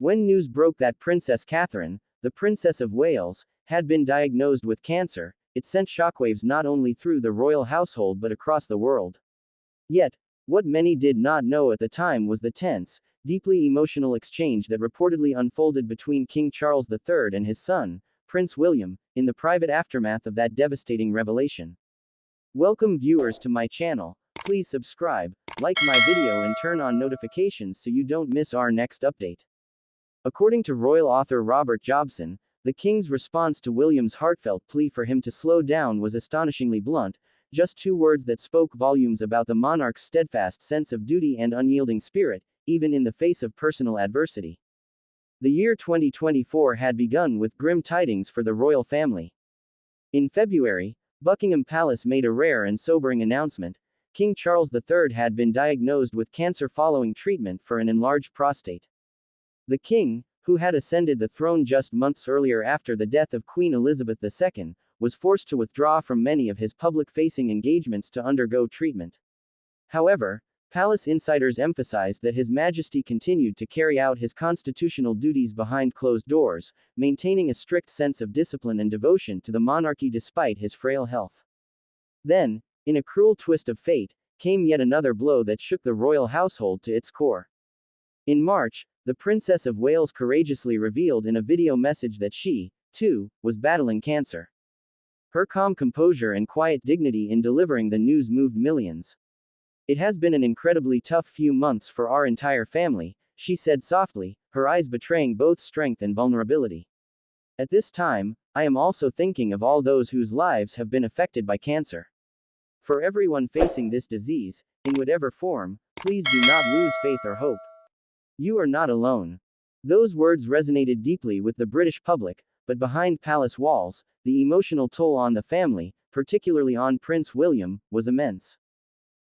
When news broke that Princess Catherine, the Princess of Wales, had been diagnosed with cancer, it sent shockwaves not only through the royal household but across the world. Yet, what many did not know at the time was the tense, deeply emotional exchange that reportedly unfolded between King Charles III and his son, Prince William, in the private aftermath of that devastating revelation. Welcome viewers to my channel. Please subscribe, like my video and turn on notifications so you don't miss our next update. According to royal author Robert Jobson, the king's response to William's heartfelt plea for him to slow down was astonishingly blunt, just 2 words that spoke volumes about the monarch's steadfast sense of duty and unyielding spirit, even in the face of personal adversity. The year 2024 had begun with grim tidings for the royal family. In February, Buckingham Palace made a rare and sobering announcement. King Charles III had been diagnosed with cancer following treatment for an enlarged prostate. The king, who had ascended the throne just months earlier after the death of Queen Elizabeth II, was forced to withdraw from many of his public-facing engagements to undergo treatment. However, palace insiders emphasized that His Majesty continued to carry out his constitutional duties behind closed doors, maintaining a strict sense of discipline and devotion to the monarchy despite his frail health. Then, in a cruel twist of fate, came yet another blow that shook the royal household to its core. In March, the Princess of Wales courageously revealed in a video message that she, too, was battling cancer. Her calm composure and quiet dignity in delivering the news moved millions. "It has been an incredibly tough few months for our entire family," she said softly, her eyes betraying both strength and vulnerability. "At this time, I am also thinking of all those whose lives have been affected by cancer. For everyone facing this disease, in whatever form, please do not lose faith or hope. You are not alone." Those words resonated deeply with the British public, but behind palace walls, the emotional toll on the family, particularly on Prince William, was immense.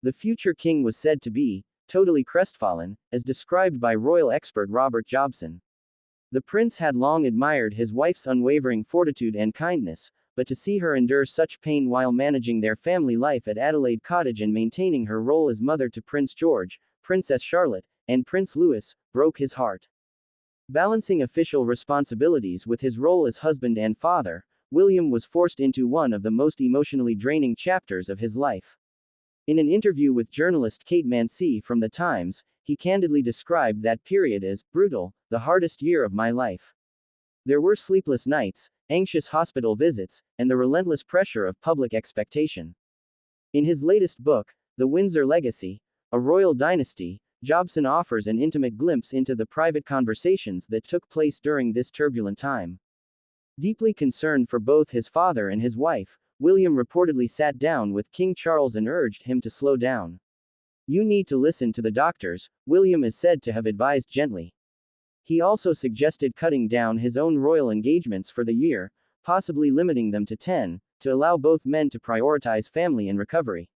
The future king was said to be totally crestfallen, as described by royal expert Robert Jobson. The prince had long admired his wife's unwavering fortitude and kindness, but to see her endure such pain while managing their family life at Adelaide Cottage and maintaining her role as mother to Prince George, Princess Charlotte, and Prince Louis, broke his heart. Balancing official responsibilities with his role as husband and father, William was forced into one of the most emotionally draining chapters of his life. In an interview with journalist Kate Mansi from The Times, he candidly described that period as brutal, the hardest year of my life. There were sleepless nights, anxious hospital visits, and the relentless pressure of public expectation. In his latest book, The Windsor Legacy, A Royal Dynasty, Jobson offers an intimate glimpse into the private conversations that took place during this turbulent time. Deeply concerned for both his father and his wife, William reportedly sat down with King Charles and urged him to slow down. "You need to listen to the doctors," William is said to have advised gently. He also suggested cutting down his own royal engagements for the year, possibly limiting them to 10, to allow both men to prioritize family and recovery.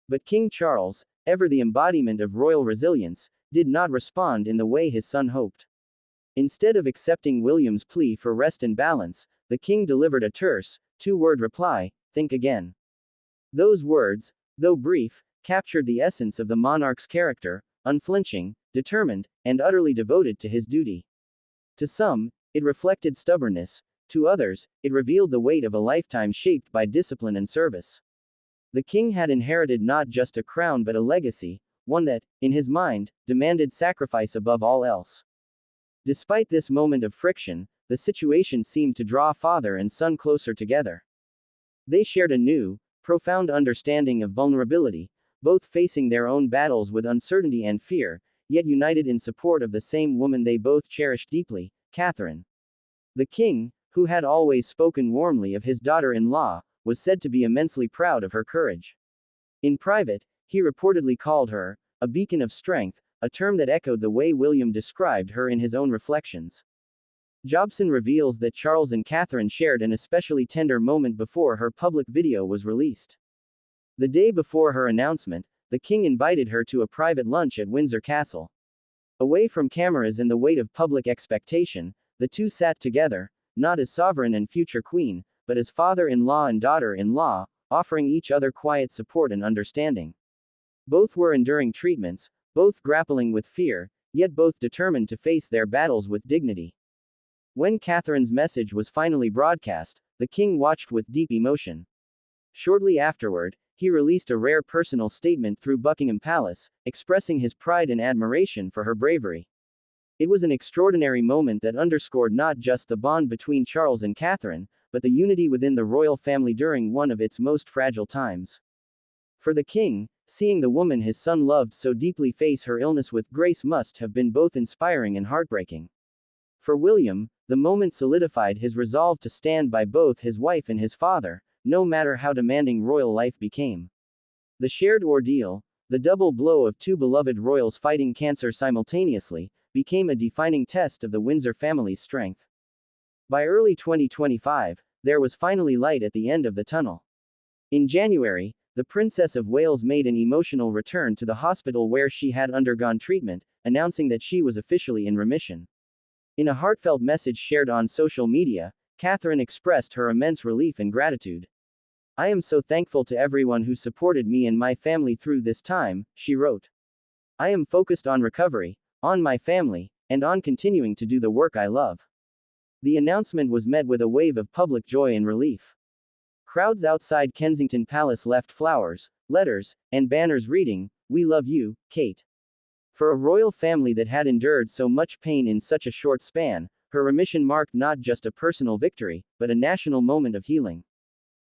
But King Charles, ever the embodiment of royal resilience, did not respond in the way his son hoped. Instead of accepting William's plea for rest and balance, the king delivered a terse, 2-word reply: "Think again." Those words, though brief, captured the essence of the monarch's character: unflinching, determined, and utterly devoted to his duty. To some, it reflected stubbornness; to others, it revealed the weight of a lifetime shaped by discipline and service. The king had inherited not just a crown but a legacy, one that, in his mind, demanded sacrifice above all else. Despite this moment of friction, the situation seemed to draw father and son closer together. They shared a new, profound understanding of vulnerability, both facing their own battles with uncertainty and fear, yet united in support of the same woman they both cherished deeply, Catherine. The king, who had always spoken warmly of his daughter-in-law, was said to be immensely proud of her courage. In private, he reportedly called her a beacon of strength, a term that echoed the way William described her in his own reflections. Jobson reveals that Charles and Catherine shared an especially tender moment before her public video was released. The day before her announcement, the king invited her to a private lunch at Windsor Castle. Away from cameras and the weight of public expectation, the two sat together, not as sovereign and future queen, but as father-in-law and daughter-in-law, offering each other quiet support and understanding. Both were enduring treatments, both grappling with fear, yet both determined to face their battles with dignity. When Catherine's message was finally broadcast, the king watched with deep emotion. Shortly afterward, he released a rare personal statement through Buckingham Palace, expressing his pride and admiration for her bravery. It was an extraordinary moment that underscored not just the bond between Charles and Catherine, but the unity within the royal family during one of its most fragile times. For the king, seeing the woman his son loved so deeply face her illness with grace must have been both inspiring and heartbreaking. For William, the moment solidified his resolve to stand by both his wife and his father, no matter how demanding royal life became. The shared ordeal, the double blow of two beloved royals fighting cancer simultaneously, became a defining test of the Windsor family's strength. By early 2025, there was finally light at the end of the tunnel. In January, the Princess of Wales made an emotional return to the hospital where she had undergone treatment, announcing that she was officially in remission. In a heartfelt message shared on social media, Catherine expressed her immense relief and gratitude. "I am so thankful to everyone who supported me and my family through this time," she wrote. "I am focused on recovery, on my family, and on continuing to do the work I love." The announcement was met with a wave of public joy and relief. Crowds outside Kensington Palace left flowers, letters, and banners reading, "We love you, Kate." For a royal family that had endured so much pain in such a short span, her remission marked not just a personal victory, but a national moment of healing.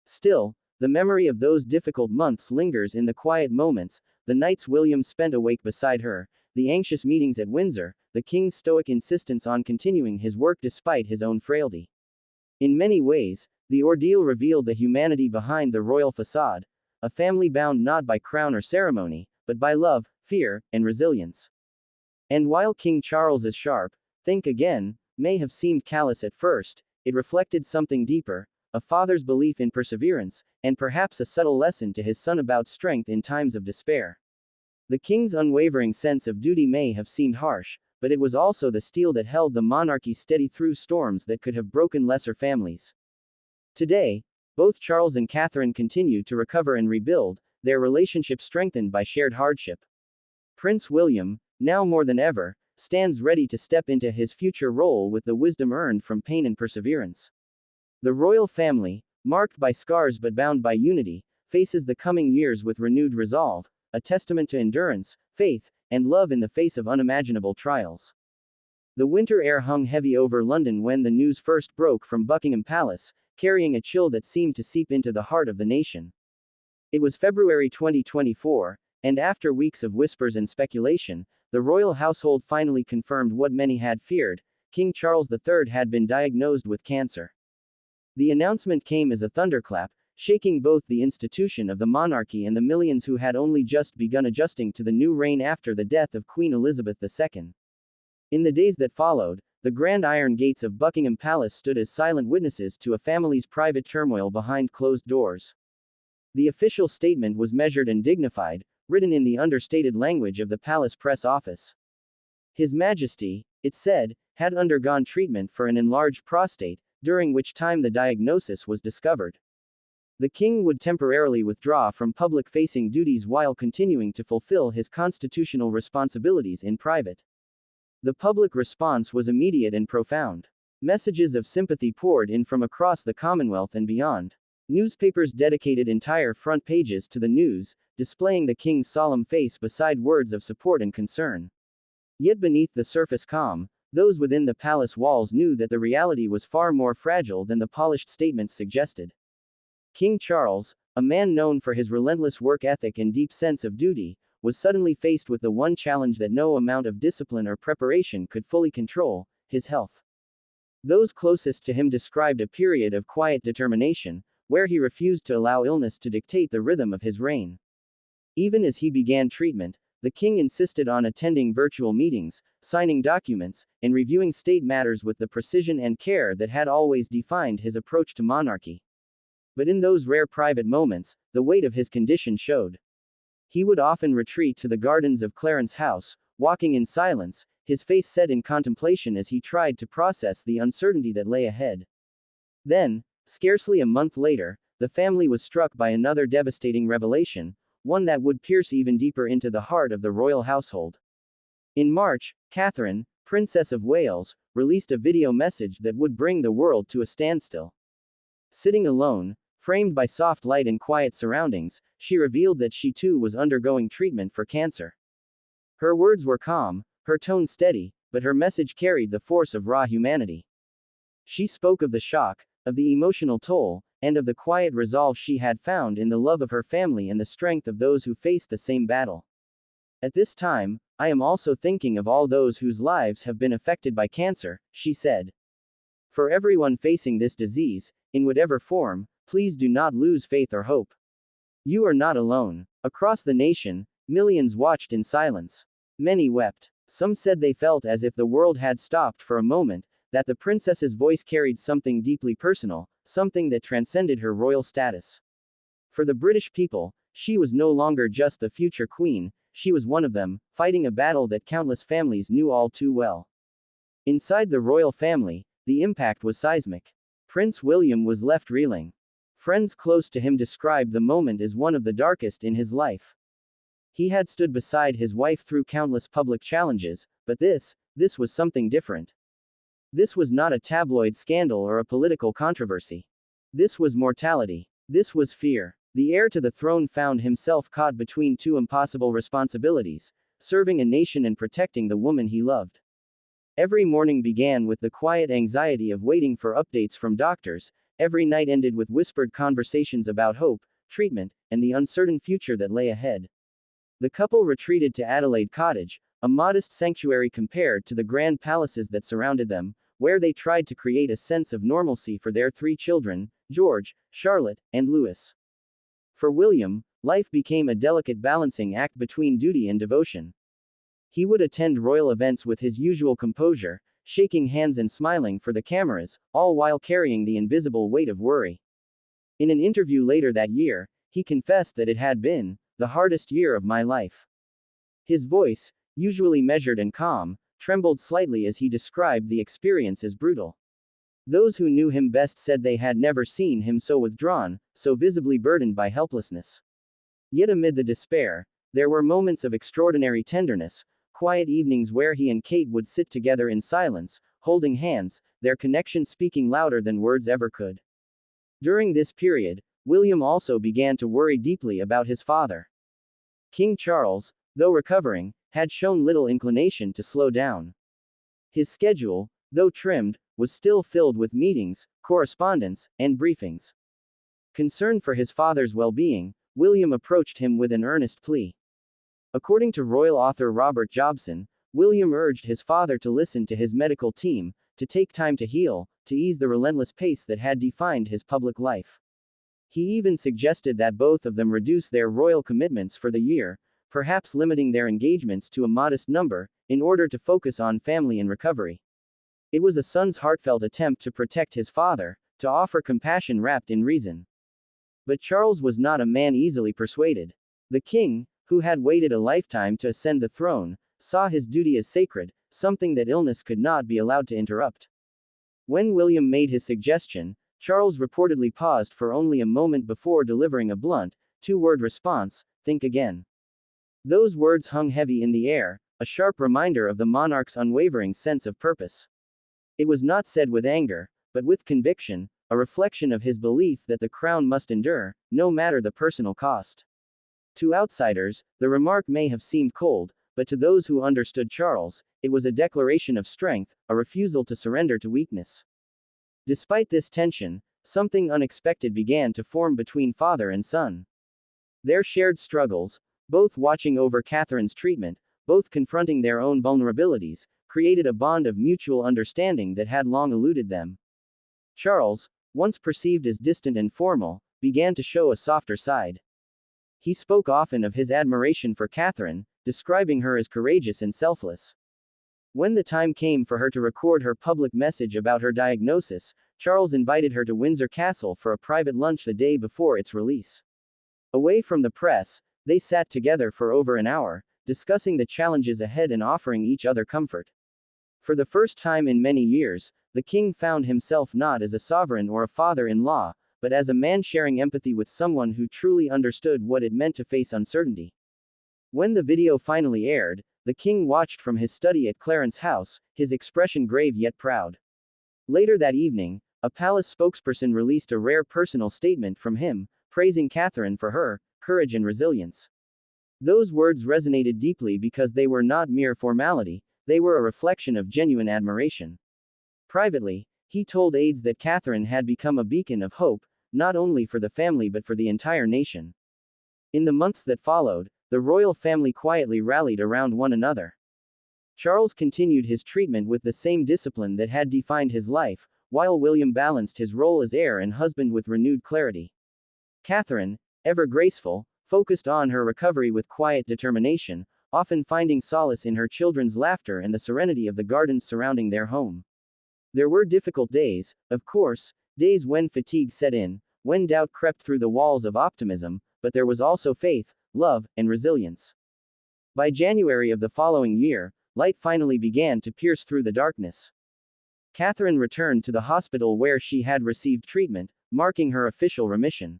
Still, the memory of those difficult months lingers in the quiet moments, the nights William spent awake beside her, the anxious meetings at Windsor, the king's stoic insistence on continuing his work despite his own frailty. In many ways, the ordeal revealed the humanity behind the royal facade, a family bound not by crown or ceremony, but by love, fear, and resilience. And while King Charles's sharp, "Think again," may have seemed callous at first, it reflected something deeper, a father's belief in perseverance, and perhaps a subtle lesson to his son about strength in times of despair. The king's unwavering sense of duty may have seemed harsh, but it was also the steel that held the monarchy steady through storms that could have broken lesser families. Today, both Charles and Catherine continue to recover and rebuild, their relationship strengthened by shared hardship. Prince William, now more than ever, stands ready to step into his future role with the wisdom earned from pain and perseverance. The royal family, marked by scars but bound by unity, faces the coming years with renewed resolve, a testament to endurance, faith, and love in the face of unimaginable trials. The winter air hung heavy over London when the news first broke from Buckingham Palace, carrying a chill that seemed to seep into the heart of the nation. It was February 2024, and after weeks of whispers and speculation, the royal household finally confirmed what many had feared: King Charles III had been diagnosed with cancer. The announcement came as a thunderclap, shaking both the institution of the monarchy and the millions who had only just begun adjusting to the new reign after the death of Queen Elizabeth II. In the days that followed, the grand iron gates of Buckingham Palace stood as silent witnesses to a family's private turmoil behind closed doors. The official statement was measured and dignified, written in the understated language of the palace press office. His Majesty, it said, had undergone treatment for an enlarged prostate, during which time the diagnosis was discovered. The king would temporarily withdraw from public-facing duties while continuing to fulfill his constitutional responsibilities in private. The public response was immediate and profound. Messages of sympathy poured in from across the Commonwealth and beyond. Newspapers dedicated entire front pages to the news, displaying the king's solemn face beside words of support and concern. Yet beneath the surface calm, those within the palace walls knew that the reality was far more fragile than the polished statements suggested. King Charles, a man known for his relentless work ethic and deep sense of duty, was suddenly faced with the one challenge that no amount of discipline or preparation could fully control: his health. Those closest to him described a period of quiet determination, where he refused to allow illness to dictate the rhythm of his reign. Even as he began treatment, the king insisted on attending virtual meetings, signing documents, and reviewing state matters with the precision and care that had always defined his approach to monarchy. But in those rare private moments, the weight of his condition showed. He would often retreat to the gardens of Clarence House, walking in silence, his face set in contemplation as he tried to process the uncertainty that lay ahead. Then, scarcely a month later, the family was struck by another devastating revelation, one that would pierce even deeper into the heart of the royal household. In March, Catherine, Princess of Wales, released a video message that would bring the world to a standstill. Sitting alone, framed by soft light and quiet surroundings, she revealed that she too was undergoing treatment for cancer. Her words were calm, her tone steady, but her message carried the force of raw humanity. She spoke of the shock, of the emotional toll, and of the quiet resolve she had found in the love of her family and the strength of those who faced the same battle. At this time, I am also thinking of all those whose lives have been affected by cancer, she said. For everyone facing this disease, in whatever form, please do not lose faith or hope. You are not alone. Across the nation, millions watched in silence. Many wept. Some said they felt as if the world had stopped for a moment, that the princess's voice carried something deeply personal, something that transcended her royal status. For the British people, she was no longer just the future queen, she was one of them, fighting a battle that countless families knew all too well. Inside the royal family, the impact was seismic. Prince William was left reeling. Friends close to him described the moment as one of the darkest in his life. He had stood beside his wife through countless public challenges, but this was something different. This was not a tabloid scandal or a political controversy. This was mortality. This was fear. The heir to the throne found himself caught between two impossible responsibilities, serving a nation and protecting the woman he loved. Every morning began with the quiet anxiety of waiting for updates from doctors, every night ended with whispered conversations about hope, treatment, and the uncertain future that lay ahead. The couple retreated to Adelaide Cottage, a modest sanctuary compared to the grand palaces that surrounded them, where they tried to create a sense of normalcy for their three children, George, Charlotte, and Louis. For William, life became a delicate balancing act between duty and devotion. He would attend royal events with his usual composure, shaking hands and smiling for the cameras, all while carrying the invisible weight of worry. In an interview later that year, he confessed that it had been the hardest year of my life. His voice, usually measured and calm, trembled slightly as he described the experience as brutal. Those who knew him best said they had never seen him so withdrawn, so visibly burdened by helplessness. Yet amid the despair, there were moments of extraordinary tenderness, quiet evenings where he and Kate would sit together in silence, holding hands, their connection speaking louder than words ever could. During this period, William also began to worry deeply about his father. King Charles, though recovering, had shown little inclination to slow down. His schedule, though trimmed, was still filled with meetings, correspondence, and briefings. Concerned for his father's well-being, William approached him with an earnest plea. According to royal author Robert Jobson, William urged his father to listen to his medical team, to take time to heal, to ease the relentless pace that had defined his public life. He even suggested that both of them reduce their royal commitments for the year, perhaps limiting their engagements to a modest number, in order to focus on family and recovery. It was a son's heartfelt attempt to protect his father, to offer compassion wrapped in reason. But Charles was not a man easily persuaded. The king, who had waited a lifetime to ascend the throne, saw his duty as sacred, something that illness could not be allowed to interrupt. When William made his suggestion, Charles reportedly paused for only a moment before delivering a blunt, two-word response: think again. Those words hung heavy in the air, a sharp reminder of the monarch's unwavering sense of purpose. It was not said with anger, but with conviction, a reflection of his belief that the crown must endure, no matter the personal cost. To outsiders, the remark may have seemed cold, but to those who understood Charles, it was a declaration of strength, a refusal to surrender to weakness. Despite this tension, something unexpected began to form between father and son. Their shared struggles, both watching over Catherine's treatment, both confronting their own vulnerabilities, created a bond of mutual understanding that had long eluded them. Charles, once perceived as distant and formal, began to show a softer side. He spoke often of his admiration for Catherine, describing her as courageous and selfless. When the time came for her to record her public message about her diagnosis, Charles invited her to Windsor Castle for a private lunch the day before its release. Away from the press, they sat together for over an hour, discussing the challenges ahead and offering each other comfort. For the first time in many years, the king found himself not as a sovereign or a father-in-law, but as a man sharing empathy with someone who truly understood what it meant to face uncertainty. When the video finally aired, the king watched from his study at Clarence House, his expression grave yet proud. Later that evening, a palace spokesperson released a rare personal statement from him, praising Catherine for her courage and resilience. Those words resonated deeply because they were not mere formality, they were a reflection of genuine admiration. Privately, he told aides that Catherine had become a beacon of hope, not only for the family but for the entire nation. In the months that followed, the royal family quietly rallied around one another. Charles continued his treatment with the same discipline that had defined his life, while William balanced his role as heir and husband with renewed clarity. Catherine, ever graceful, focused on her recovery with quiet determination, often finding solace in her children's laughter and the serenity of the gardens surrounding their home. There were difficult days, of course, days when fatigue set in, when doubt crept through the walls of optimism, but there was also faith, love, and resilience. By January of the following year, light finally began to pierce through the darkness. Catherine returned to the hospital where she had received treatment, marking her official remission.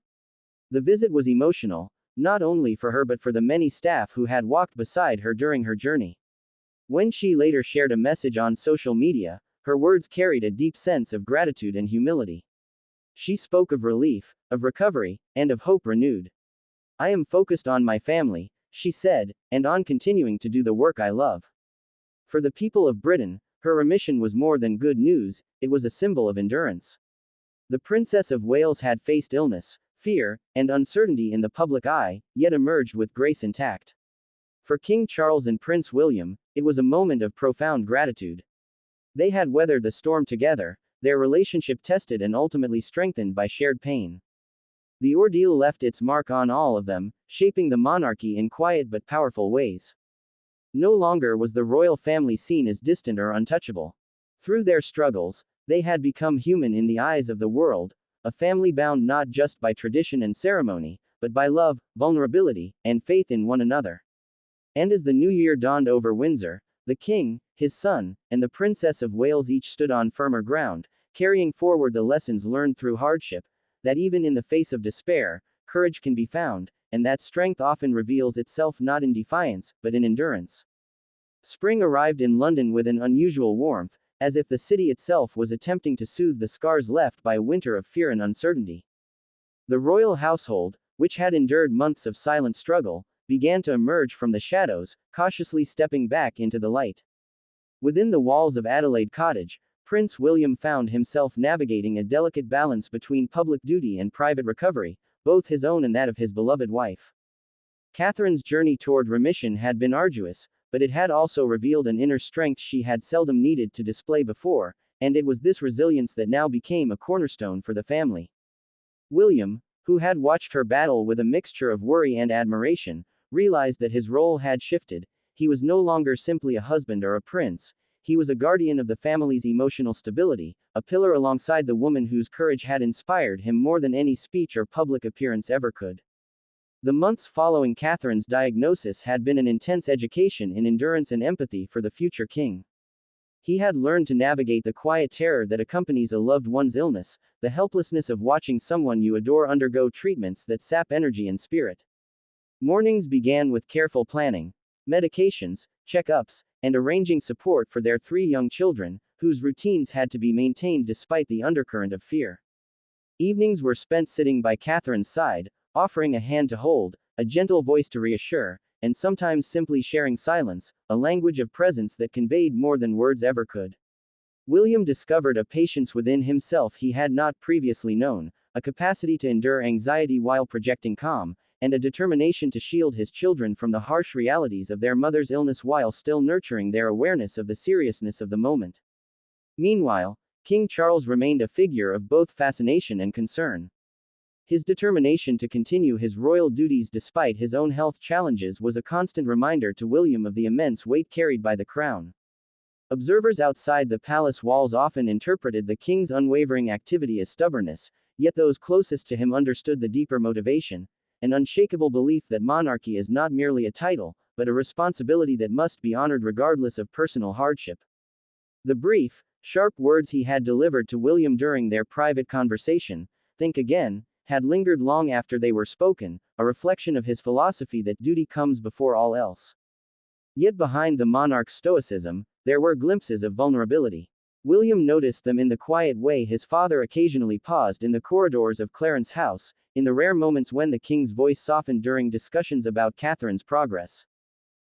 The visit was emotional, not only for her but for the many staff who had walked beside her during her journey. When she later shared a message on social media, her words carried a deep sense of gratitude and humility. She spoke of relief, of recovery, and of hope renewed. "I am focused on my family," she said, "and on continuing to do the work I love." For the people of Britain, her remission was more than good news, it was a symbol of endurance. The Princess of Wales had faced illness, fear, and uncertainty in the public eye, yet emerged with grace intact. For King Charles and Prince William, it was a moment of profound gratitude. They had weathered the storm together, their relationship tested and ultimately strengthened by shared pain. The ordeal left its mark on all of them, shaping the monarchy in quiet but powerful ways. No longer was the royal family seen as distant or untouchable. Through their struggles, they had become human in the eyes of the world, a family bound not just by tradition and ceremony, but by love, vulnerability, and faith in one another. And as the new year dawned over Windsor, the king, his son, and the Princess of Wales each stood on firmer ground, carrying forward the lessons learned through hardship, that even in the face of despair, courage can be found, and that strength often reveals itself not in defiance, but in endurance. Spring arrived in London with an unusual warmth, as if the city itself was attempting to soothe the scars left by a winter of fear and uncertainty. The royal household, which had endured months of silent struggle, began to emerge from the shadows, cautiously stepping back into the light. Within the walls of Adelaide Cottage, Prince William found himself navigating a delicate balance between public duty and private recovery, both his own and that of his beloved wife. Catherine's journey toward remission had been arduous, but it had also revealed an inner strength she had seldom needed to display before, and it was this resilience that now became a cornerstone for the family. William, who had watched her battle with a mixture of worry and admiration, realized that his role had shifted. He was no longer simply a husband or a prince, he was a guardian of the family's emotional stability, a pillar alongside the woman whose courage had inspired him more than any speech or public appearance ever could. The months following Catherine's diagnosis had been an intense education in endurance and empathy for the future king. He had learned to navigate the quiet terror that accompanies a loved one's illness, the helplessness of watching someone you adore undergo treatments that sap energy and spirit. Mornings began with careful planning, medications, checkups, and arranging support for their 3 young children, whose routines had to be maintained despite the undercurrent of fear. Evenings were spent sitting by Catherine's side, offering a hand to hold, a gentle voice to reassure, and sometimes simply sharing silence, a language of presence that conveyed more than words ever could. William discovered a patience within himself he had not previously known, a capacity to endure anxiety while projecting calm, and a determination to shield his children from the harsh realities of their mother's illness while still nurturing their awareness of the seriousness of the moment. Meanwhile, King Charles remained a figure of both fascination and concern. His determination to continue his royal duties despite his own health challenges was a constant reminder to William of the immense weight carried by the crown. Observers outside the palace walls often interpreted the king's unwavering activity as stubbornness, yet those closest to him understood the deeper motivation, an unshakable belief that monarchy is not merely a title, but a responsibility that must be honored regardless of personal hardship. The brief, sharp words he had delivered to William during their private conversation, "Think again," had lingered long after they were spoken, a reflection of his philosophy that duty comes before all else. Yet behind the monarch's stoicism, there were glimpses of vulnerability. William noticed them in the quiet way his father occasionally paused in the corridors of Clarence House, in the rare moments when the king's voice softened during discussions about Catherine's progress.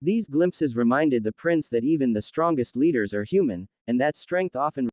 These glimpses reminded the prince that even the strongest leaders are human, and that strength often